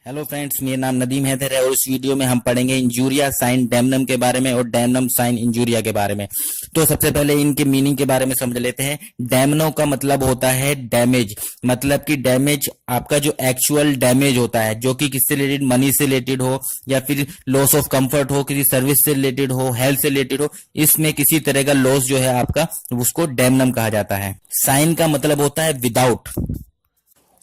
Hello friends, मेरा नाम नदीम हैदर है और इस वीडियो में हम पढ़ेंगे इंजूरिया साइन डैमनम के बारे में और डैमनम साइन इंजूरिया के बारे में। तो सबसे पहले इनके मीनिंग के बारे में समझ लेते हैं। डैमनो का मतलब होता है डैमेज, मतलब कि डैमेज आपका जो एक्चुअल डैमेज होता है, जो कि किससे रिलेटेड, मनी से रिलेटेड हो या फिर लॉस ऑफ कंफर्ट हो, किसी सर्विस से रिलेटेड हो, हेल्थ से रिलेटेड हो, इसमें किसी तरह का लॉस जो है आपका, उसको डैमनम कहा जाता है। साइन का मतलब होता है विदाउट,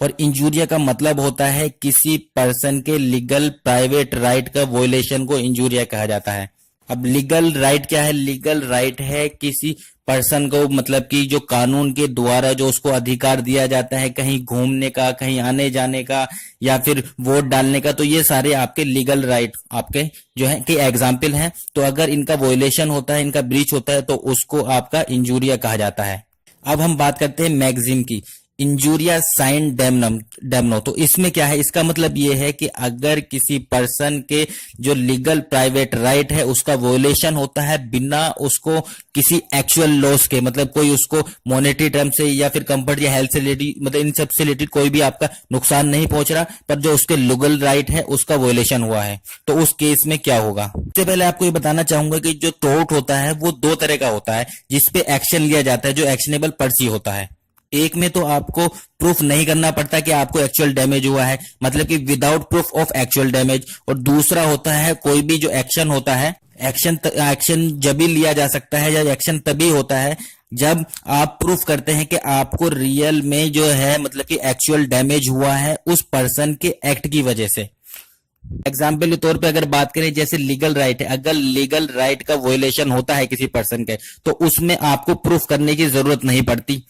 और इंजूरिया का मतलब होता है किसी पर्सन के लीगल प्राइवेट राइट का वोलेशन को इंजूरिया कहा जाता है। अब लीगल राइट क्या है? लीगल राइट है किसी पर्सन को, मतलब कि जो कानून के द्वारा जो उसको अधिकार दिया जाता है कहीं घूमने का, कहीं आने जाने का, या फिर वोट डालने का, तो ये सारे आपके लीगल राइट आपके जो है कि एग्जाम्पल हैं। तो अगर इनका वोलेशन होता है, इनका ब्रीच होता है, तो उसको आपका इंजूरिया कहा जाता है। अब हम बात करते हैं मैगजीम की, इंजूरिया साइन डैमनो। तो इसमें क्या है? इसका मतलब ये है कि अगर किसी पर्सन के जो लीगल प्राइवेट राइट है उसका वोलेशन होता है बिना उसको किसी एक्चुअल लॉस के, मतलब कोई उसको मॉनेटरी टर्म से या फिर कंफर्ट या हेल्थ से रिलेटेड, मतलब इन सब से रिलेटेड कोई भी आपका नुकसान नहीं पहुंच रहा, पर जो उसके लीगल राइट है उसका वोलेशन हुआ है, तो उस केस में क्या होगा? सबसे पहले आपको ये बताना चाहूंगा कि जो टोर्ट होता है वो दो तरह का होता है जिसपे एक्शन लिया जाता है, जो एक्शनेबल पर्ची होता है। एक में तो आपको प्रूफ नहीं करना पड़ता कि आपको एक्चुअल डैमेज हुआ है, मतलब कि without proof of actual damage. और दूसरा होता है कोई भी जो एक्शन होता है, एक्शन जब भी लिया जा सकता है या एक्शन तभी होता है जब आप प्रूफ करते हैं कि आपको रियल में जो है, मतलब कि एक्चुअल डैमेज हुआ है उस पर्सन के एक्ट की वजह से। एग्जाम्पल के तौर पे अगर बात करें, जैसे लीगल राइट है, अगर लीगल राइट का वोलेशन होता है किसी पर्सन के, तो उसमें आपको प्रूफ करने की जरूरत नहीं पड़ती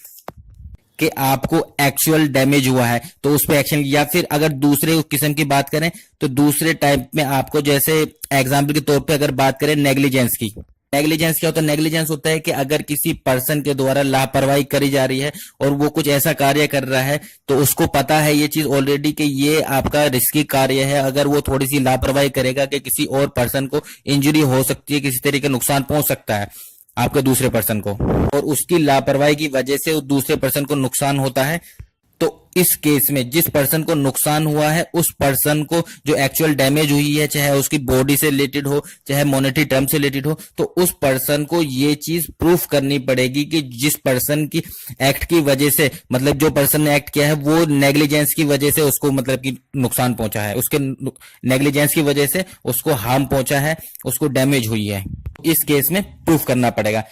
कि आपको एक्चुअल डैमेज हुआ है, तो उस पर एक्शन। या फिर अगर दूसरे किस्म की बात करें तो दूसरे टाइप में आपको, जैसे एग्जाम्पल के तौर पे अगर बात करें नेग्लिजेंस की, नेग्लिजेंस क्या होता है? नेग्लिजेंस होता है कि अगर किसी पर्सन के द्वारा लापरवाही करी जा रही है और वो कुछ ऐसा कार्य कर रहा है, तो उसको पता है ये चीज ऑलरेडी कि ये आपका रिस्की कार्य है, अगर वो थोड़ी सी लापरवाही करेगा कि किसी और पर्सन को इंजरी हो सकती है, किसी तरीके का नुकसान पहुंच सकता है आपके दूसरे पर्सन को, और उसकी लापरवाही की वजह से उस दूसरे पर्सन को नुकसान होता है। तो इस केस में जिस पर्सन को नुकसान हुआ है उस पर्सन को जो एक्चुअल डैमेज हुई है, चाहे उसकी बॉडी से रिलेटेड हो, चाहे मॉनेटरी टर्म से रिलेटेड हो, तो उस पर्सन को ये चीज प्रूफ करनी पड़ेगी कि जिस पर्सन की एक्ट की वजह से, मतलब जो पर्सन ने एक्ट किया है वो नेग्लिजेंस की वजह से उसको, मतलब कि नुकसान पहुंचा है, उसके नेग्लिजेंस की वजह से उसको हार्म पहुंचा है, उसको डैमेज हुई है। इस केस में प्रूफ करना पड़ेगा।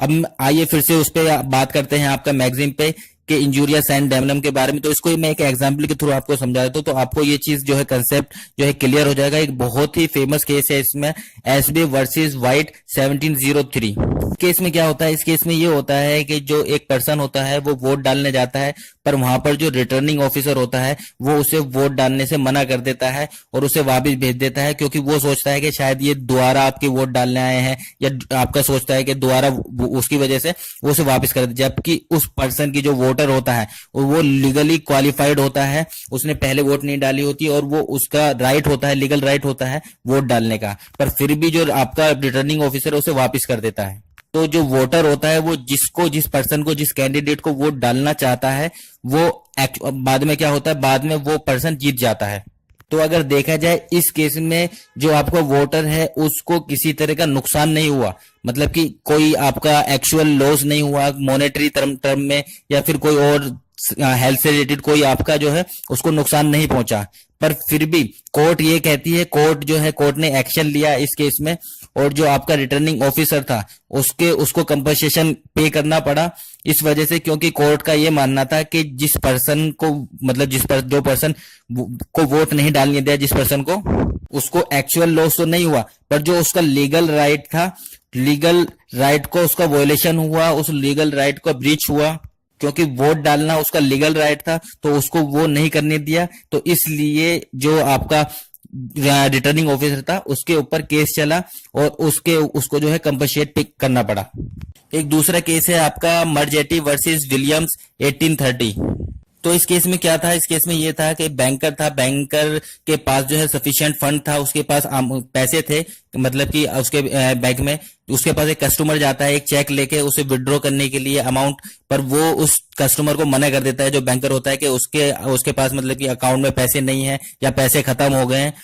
अब आइए फिर से उस पर बात करते हैं आपका मैगजीन पे कि इंजूरिया साइन डैमनम के बारे में। तो इसको मैं एक एग्जांपल के थ्रू आपको समझा देता हूं, तो आपको ये चीज जो है, कंसेप्ट जो है क्लियर हो जाएगा। एक बहुत ही फेमस केस है इसमें, एसबी वर्सेस वाइट 1703। केस में क्या होता है? इस केस में ये होता है कि जो एक पर्सन होता है वो वोट डालने जाता है, पर वहां पर जो रिटर्निंग ऑफिसर होता है वो उसे वोट डालने से मना कर देता है और उसे वापस भेज देता है, क्योंकि वो सोचता है कि शायद ये दोबारा आपके वोट डालने आए हैं, या आपका सोचता है कि दोबारा उसकी वजह से वो उसे वापस कर दे। जबकि उस पर्सन की जो वोटर होता है वो लीगली क्वालिफाइड होता है, उसने पहले वोट नहीं डाली होती और वो उसका राइट होता है, लीगल राइट होता है वोट डालने का, पर फिर भी जो आपका रिटर्निंग ऑफिसर है उसे वापस कर देता है। तो जो वोटर होता है वो जिस पर्सन को, जिस कैंडिडेट को वोट डालना चाहता है, वो बाद में क्या होता है, बाद में वो पर्सन जीत जाता है। तो अगर देखा जाए इस केस में जो आपका वोटर है उसको किसी तरह का नुकसान नहीं हुआ, मतलब कि कोई आपका एक्चुअल लॉस नहीं हुआ मॉनेटरी टर्म में, या फिर कोई और हेल्थ से रिलेटेड कोई आपका जो है उसको नुकसान नहीं पहुंचा, पर फिर भी कोर्ट ये कहती है, कोर्ट ने एक्शन लिया इस केस में, और जो आपका रिटर्निंग ऑफिसर था उसको कंपनसेशन पे करना पड़ा, इस वजह से, क्योंकि कोर्ट का ये मानना था कि जिस पर्सन को, मतलब जो पर्सन को वोट नहीं डालने दिया, जिस पर्सन को, उसको एक्चुअल लॉस तो नहीं हुआ, पर जो उसका लीगल राइट था, लीगल राइट को उसका वोलेशन हुआ, उस लीगल राइट को ब्रीच हुआ, क्योंकि वोट डालना उसका लीगल राइट था, तो उसको वो नहीं करने दिया। तो इसलिए जो आपका रिटर्निंग ऑफिसर था उसके ऊपर केस चला और उसको जो है कंपनसेट पे करना पड़ा। एक दूसरा केस है आपका मर्जेटी वर्सेस विलियम्स 1830। तो इस केस में क्या था, इस केस में ये था कि बैंकर था, बैंकर के पास जो है सफिशिएंट फंड था, उसके पास पैसे थे, मतलब कि उसके बैंक में उसके पास एक कस्टमर जाता है एक चेक लेके उसे विड्रॉ करने के लिए अमाउंट, पर वो उस कस्टमर को मना कर देता है जो बैंकर होता है कि उसके पास मतलब कि अकाउंट में पैसे नहीं है या पैसे खत्म हो गए हैं,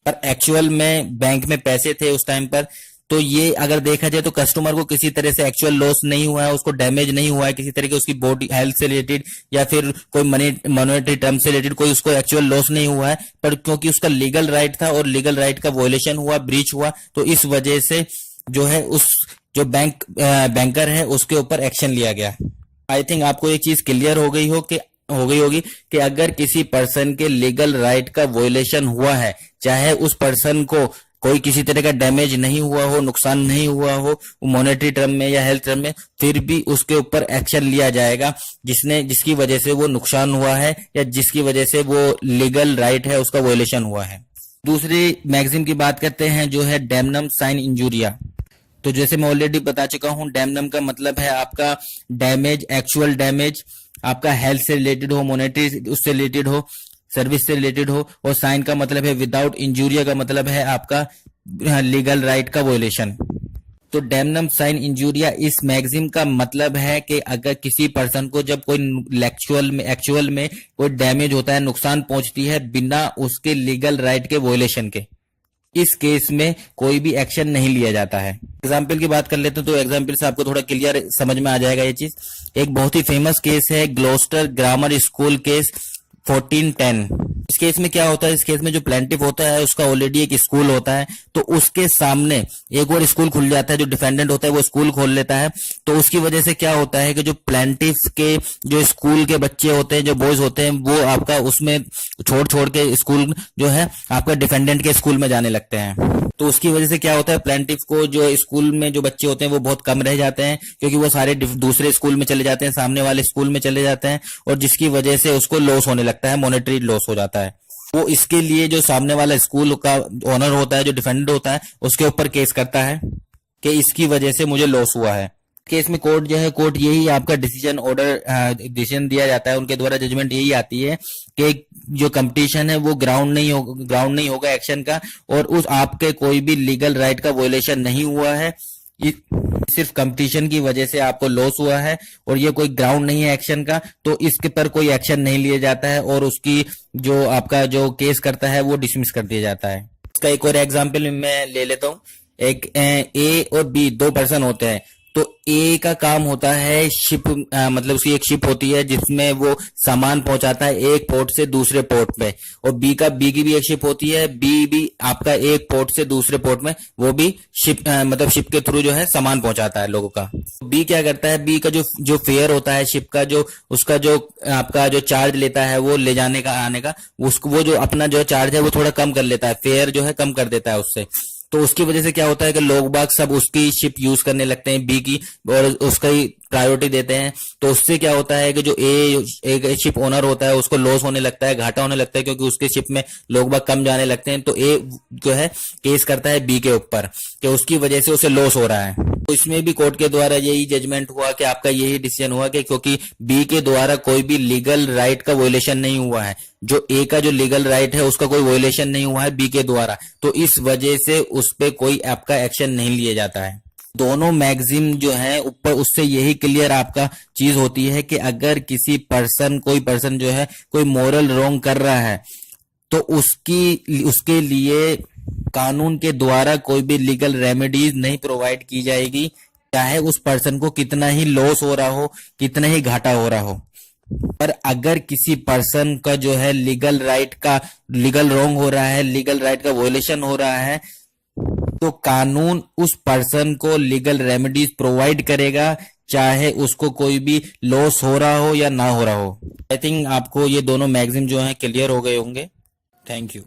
पर एक्चुअल में बैंक में पैसे थे उस टाइम पर। तो ये अगर देखा जाए तो कस्टमर को किसी तरह से एक्चुअल लॉस नहीं हुआ है, उसको डैमेज नहीं हुआ है किसी तरह के, उसकी बॉडी हेल्थ से रिलेटेड या फिर कोई मॉनेटरी टर्म से रिलेटेड कोई उसको एक्चुअल लॉस नहीं हुआ है, पर क्योंकि उसका लीगल राइट था और लीगल राइट का वायलेशन हुआ, ब्रीच हुआ, तो इस वजह से जो है उस जो बैंकर है उसके ऊपर एक्शन लिया गया। आई थिंक आपको एक चीज क्लियर हो गई होगी कि अगर किसी पर्सन के लीगल राइट का वायलेशन हुआ है, चाहे उस पर्सन को कोई किसी तरह का डैमेज नहीं हुआ हो, नुकसान नहीं हुआ हो मॉनेटरी टर्म में या हेल्थ टर्म में, फिर भी उसके ऊपर एक्शन लिया जाएगा जिसकी वजह से वो नुकसान हुआ है या जिसकी वजह से वो लीगल राइट है उसका वायलेशन हुआ है। दूसरी मैगजीम की बात करते हैं जो है डैमनम साइन इंजूरिया। तो जैसे मैं ऑलरेडी बता चुका हूं, डैमनम का मतलब है आपका डैमेज, एक्चुअल डैमेज, आपका हेल्थ से रिलेटेड हो, मॉनेटरी उससे रिलेटेड हो, सर्विस से रिलेटेड हो, और साइन का मतलब है विदाउट, इंजूरिया का मतलब है आपका लीगल राइट का वायलेशन। तो डैमनम साइन इंजूरिया इस मैगजीम का मतलब है कि अगर किसी पर्सन को जब कोई एक्चुअल में कोई डैमेज होता है, नुकसान पहुंचती है बिना उसके लीगल राइट के वायलेशन के, इस केस में कोई भी एक्शन नहीं लिया जाता है। एग्जाम्पल की बात कर लेते हैं तो एग्जाम्पल से आपको थोड़ा क्लियर समझ में आ जाएगा ये चीज। एक बहुत ही फेमस केस है ग्लोस्टर ग्रामर स्कूल केस 1410। इस केस में क्या होता है, इस केस में जो प्लेंटिफ होता है उसका ऑलरेडी एक स्कूल होता है, तो उसके सामने एक और स्कूल खुल जाता है, जो डिफेंडेंट होता है वो स्कूल खोल लेता है। तो उसकी वजह से क्या होता है कि जो प्लेंटिफ के जो स्कूल के बच्चे होते हैं, जो बॉयज होते हैं, वो आपका उसमें छोड़ के स्कूल जो है आपका डिफेंडेंट के स्कूल में जाने लगते हैं। तो उसकी वजह से क्या होता है, प्लेंटिफ को जो स्कूल में जो बच्चे होते हैं वो बहुत कम रह जाते हैं, क्योंकि वो सारे दूसरे स्कूल में चले जाते हैं, सामने वाले स्कूल में चले जाते हैं, और जिसकी वजह से उसको लॉस होने लगता है, मॉनेटरी लॉस हो जाता है। वो इसके लिए जो सामने वाला स्कूल का ओनर होता है, जो डिफेंडेंट होता है, उसके ऊपर केस करता है कि इसकी वजह से मुझे लॉस हुआ है। केस में कोर्ट जो है, कोर्ट यही आपका डिसीजन दिया जाता है, उनके द्वारा जजमेंट यही आती है कि जो कंपटीशन है वो ग्राउंड नहीं होगा एक्शन का, और उस आपके कोई भी लीगल राइट का वायलेशन नहीं हुआ है, सिर्फ कंपटीशन की वजह से आपको लॉस हुआ है, और ये कोई ग्राउंड नहीं है एक्शन का, तो इसके पर कोई एक्शन नहीं लिया जाता है, और उसकी जो आपका जो केस करता है वो डिसमिस कर दिया जाता है। इसका एक और एग्जांपल मैं ले लेता हूँ। एक ए और बी दो पर्सन होते हैं, तो ए का काम होता है शिप, मतलब उसकी एक शिप होती है जिसमें वो सामान पहुंचाता है एक पोर्ट से दूसरे पोर्ट में, और बी की भी एक शिप होती है, बी भी आपका एक पोर्ट से दूसरे पोर्ट में वो भी शिप, मतलब शिप के थ्रू जो है सामान पहुंचाता है लोगों का। बी क्या करता है, बी का जो फेयर होता है शिप का, जो उसका जो आपका जो चार्ज लेता है वो ले जाने का आने का, उसको वो जो अपना जो चार्ज है वो थोड़ा कम कर लेता है, फेयर जो है कम कर देता है उससे। तो उसकी वजह से क्या होता है कि लोग बाग सब उसकी शिप यूज करने लगते हैं बी की, और उसका ही प्रायोरिटी देते हैं। तो उससे क्या होता है कि जो एक शिप ओनर होता है उसको लॉस होने लगता है, घाटा होने लगता है, क्योंकि उसके शिप में लोग बाग कम जाने लगते हैं। तो ए जो है केस करता है बी के ऊपर कि उसकी वजह से उसे लॉस हो रहा है। तो इसमें भी कोर्ट के द्वारा यही जजमेंट हुआ कि आपका यही डिसीजन हुआ कि क्योंकि बी के द्वारा कोई भी लीगल राइट का वायलेशन नहीं हुआ है, जो ए का जो लीगल राइट है उसका कोई वायलेशन नहीं हुआ है बी के द्वारा, तो इस वजह से उस पे कोई आपका एक्शन नहीं लिया जाता है। दोनों मैगजीम जो है ऊपर उससे यही क्लियर आपका चीज होती है कि अगर कोई पर्सन जो है कोई मोरल रॉन्ग कर रहा है, तो उसके लिए कानून के द्वारा कोई भी लीगल रेमेडीज नहीं प्रोवाइड की जाएगी, चाहे उस पर्सन को कितना ही लॉस हो रहा हो, कितना ही घाटा हो रहा हो। पर अगर किसी पर्सन का जो है लीगल रॉन्ग हो रहा है, लीगल राइट का वायलेशन हो रहा है, तो कानून उस पर्सन को लीगल रेमेडीज प्रोवाइड करेगा, चाहे उसको कोई भी लॉस हो रहा हो या ना हो रहा हो। आई थिंक आपको ये दोनों मैगजीम जो है क्लियर हो गए होंगे। Thank you.